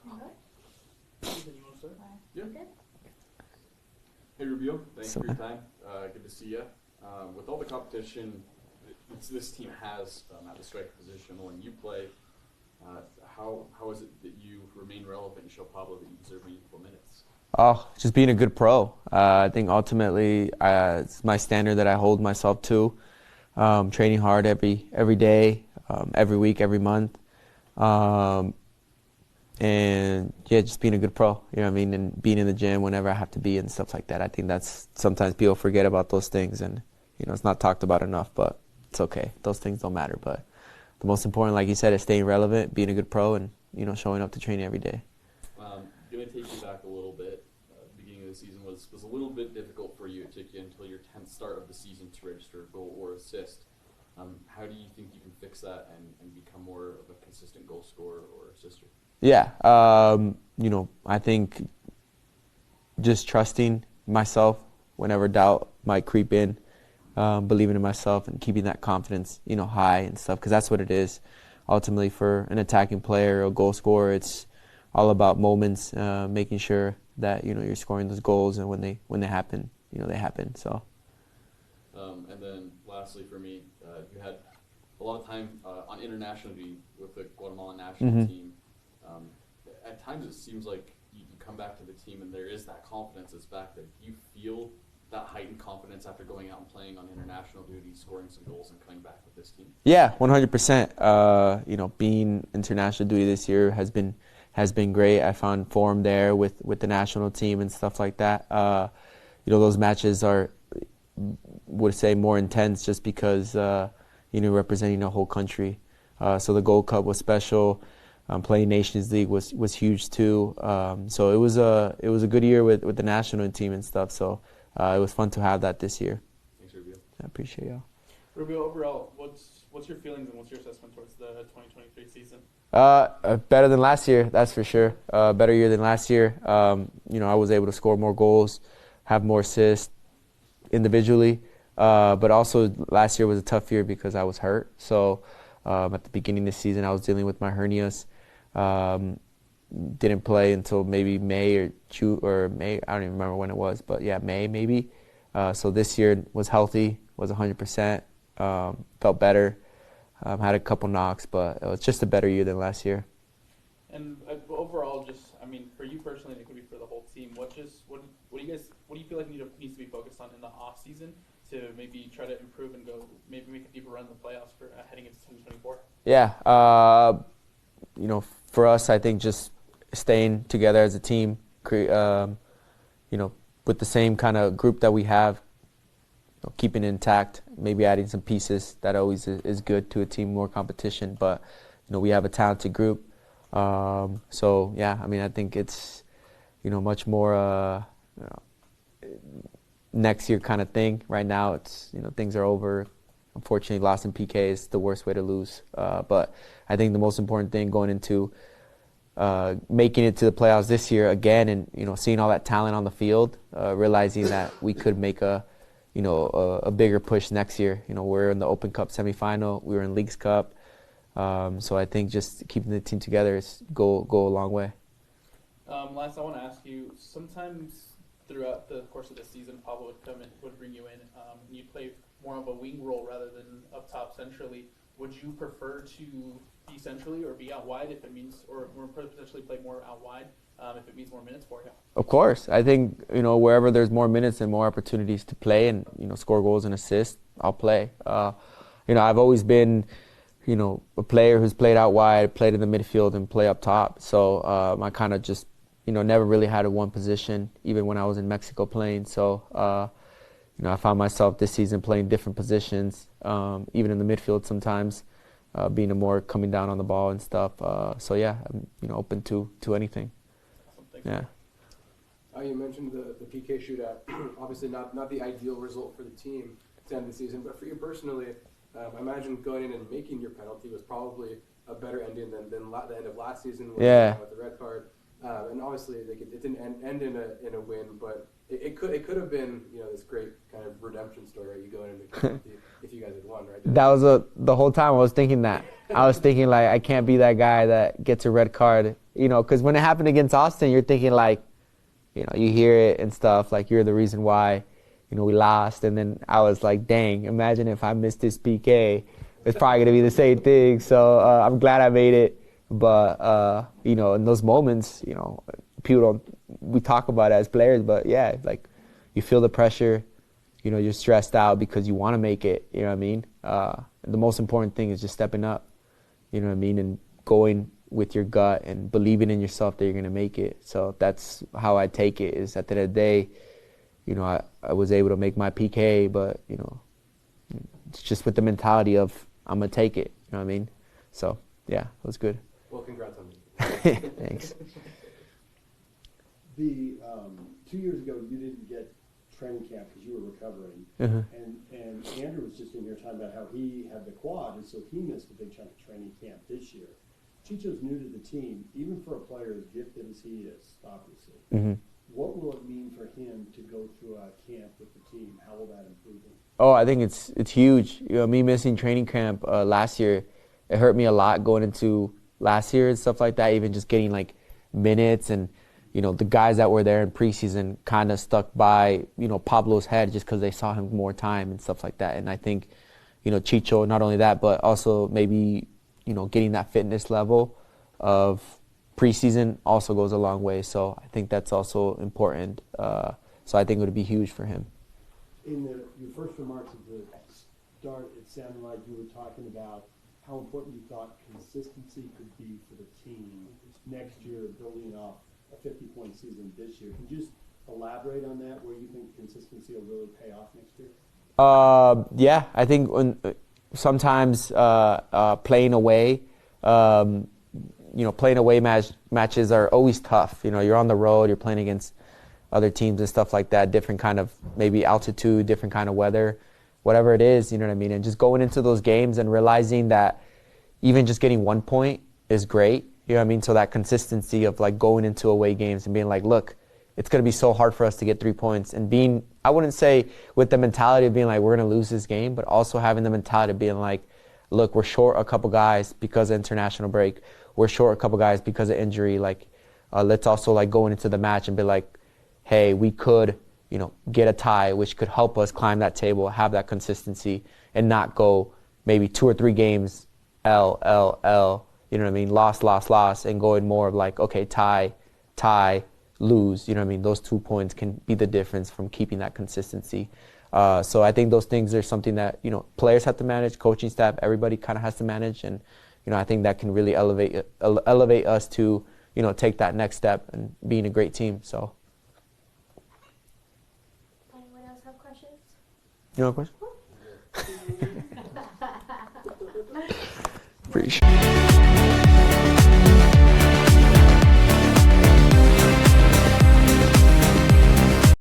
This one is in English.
Yeah. Hey Rubio, thanks for your time. Good to see you. With all the competition this team has at the striker position when you play, how is it that you remain relevant and show Pablo that you deserve meaningful minutes? Oh, just being a good pro. I think ultimately it's my standard that I hold myself to. Training hard every day, every week, every month. And yeah, just being a good pro, you know what I mean, and being in the gym whenever I have to be and stuff like that. I think that's, sometimes people forget about those things, and you know, it's not talked about enough, but it's okay. Those things don't matter, but the most important, like you said, is staying relevant, being a good pro, and you know, showing up to training every day. Going to take you back a little bit. The beginning of the season was a little bit difficult for you. It took you until your 10th start of the season to register a goal or assist. How do you think you can fix that and become more of a consistent goal scorer or assister? Yeah, you know, I think just trusting myself whenever doubt might creep in, believing in myself and keeping that confidence, you know, high and stuff, because that's what it is. Ultimately, for an attacking player or a goal scorer, it's all about moments, making sure that, you know, you're scoring those goals, and when they happen, you know, they happen. So. And then lastly for me, you had a lot of time on international duty with the Guatemalan national team. At times it seems like you come back to the team and there is that confidence that's back there. Do you feel that heightened confidence after going out and playing on international duty, scoring some goals, and coming back with this team? Yeah, 100%. You know, being international duty this year has been great. I found form there with the national team and stuff like that. You know, those matches are, would say, more intense just because you know, representing a whole country. So the Gold Cup was special. Playing Nations League was huge too. So it was a good year with the national team and stuff. So it was fun to have that this year. Thanks, Rubio. I appreciate y'all. Rubio, overall, what's your feelings and what's your assessment towards the 2023 season? Better than last year, that's for sure. Better year than last year. You know, I was able to score more goals, have more assists individually. But also last year was a tough year because I was hurt. So at the beginning of the season, I was dealing with my hernias. Didn't play until maybe May or June or May. I don't even remember when it was, but yeah, May maybe. So this year was healthy, was 100%. Felt better. Had a couple knocks, but it was just a better year than last year. And overall, just, I mean, for you personally, and it could be for the whole team, what do you feel like needs to be focused on in the off season to maybe try to improve and go maybe make a deeper run in the playoffs for heading into 2024? Yeah, you know, for us, I think just staying together as a team, you know, with the same kind of group that we have, you know, keeping it intact, maybe adding some pieces. That always is good to a team, more competition. But you know, we have a talented group. So yeah, I mean, I think it's, you know, much more you know, next year kind of thing. Right now, it's, you know, things are over. Unfortunately, loss in PK is the worst way to lose. But I think the most important thing going into making it to the playoffs this year again, and you know, seeing all that talent on the field, realizing that we could make a bigger push next year. You know, we're in the Open Cup semifinal. We were in Leagues Cup. So I think just keeping the team together is go a long way. Last, I want to ask you, sometimes throughout the course of the season, Pablo would come in, would bring you in, and you'd play more of a wing role rather than up top centrally. Would you prefer to be centrally or be out wide if it means, or potentially play more out wide if it means more minutes for you? Of course. I think, you know, wherever there's more minutes and more opportunities to play and, you know, score goals and assists, I'll play. You know, I've always been, you know, a player who's played out wide, played in the midfield, and play up top. So I kind of just, you know, never really had a one position, even when I was in Mexico playing. So, you know, I found myself this season playing different positions, even in the midfield sometimes, being a more coming down on the ball and stuff. So yeah, I'm, you know, open to anything. Yeah. You mentioned the PK shootout. Obviously not the ideal result for the team to end the season, but for you personally, I imagine going in and making your penalty was probably a better ending than the end of last season with the red card. And obviously, it didn't end in a win, but it could have been, you know, this great kind of redemption story. You go in and make penalty if you guys had won, right? That was the whole time I was thinking that. I was thinking, like, I can't be that guy that gets a red card you know, because when it happened against Austin, you're thinking like, you know, you hear it and stuff, like you're the reason why, you know, we lost. And then I was like, dang, imagine if I missed this PK. It's probably going to be the same thing. So I'm glad I made it. But, you know, in those moments, you know, we talk about it as players, but yeah, like you feel the pressure, you know, you're stressed out because you want to make it, you know what I mean? The most important thing is just stepping up, you know what I mean? And going with your gut and believing in yourself that you're going to make it. So that's how I take it, is at the end of the day, you know, I was able to make my PK, but, you know, it's just with the mentality of I'm going to take it, you know what I mean? So, yeah, it was good. Well, congrats on it. Thanks. The 2 years ago, you didn't get training camp because you were recovering, and Andrew was just in here talking about how he had the quad, and so he missed a big chunk of training camp this year. Chicho's new to the team, even for a player as gifted as he is, obviously. What will it mean for him to go through a camp with the team? How will that improve him? Oh, I think it's huge. You know, me missing training camp last year, it hurt me a lot going into last year and stuff like that. Even just getting like minutes, and you know, the guys that were there in preseason kind of stuck by, you know, Pablo's head just because they saw him more time and stuff like that. And I think, you know, Chicho, not only that, but also maybe, you know, getting that fitness level of preseason also goes a long way. So I think that's also important. So I think it would be huge for him. In your first remarks at the start, it sounded like you were talking about how important you thought consistency could be for the team next year, building off a 50-point season this year. Can you just elaborate on that, where you think consistency will really pay off next year? Yeah, I think sometimes playing away, you know, playing away matches are always tough. You know, you're on the road, you're playing against other teams and stuff like that, different kind of maybe altitude, different kind of weather, whatever it is, you know what I mean? And just going into those games and realizing that even just getting 1 point is great, you know what I mean? So that consistency of like going into away games and being like, look, it's going to be so hard for us to get 3 points, and being, I wouldn't say with the mentality of being like, we're going to lose this game, but also having the mentality of being like, look, we're short a couple guys because of international break. We're short a couple guys because of injury. Like, let's also like go into the match and be like, hey, we could, you know, get a tie, which could help us climb that table, have that consistency, and not go maybe 2 or 3 games L, you know what I mean? Loss, and going more of like, okay, tie, lose, you know what I mean? Those 2 points can be the difference from keeping that consistency. So I think those things are something that, you know, players have to manage, coaching staff, everybody kind of has to manage, and, you know, I think that can really elevate us to, you know, take that next step and being a great team. So. Anyone else have questions? You have a question? Pretty sure.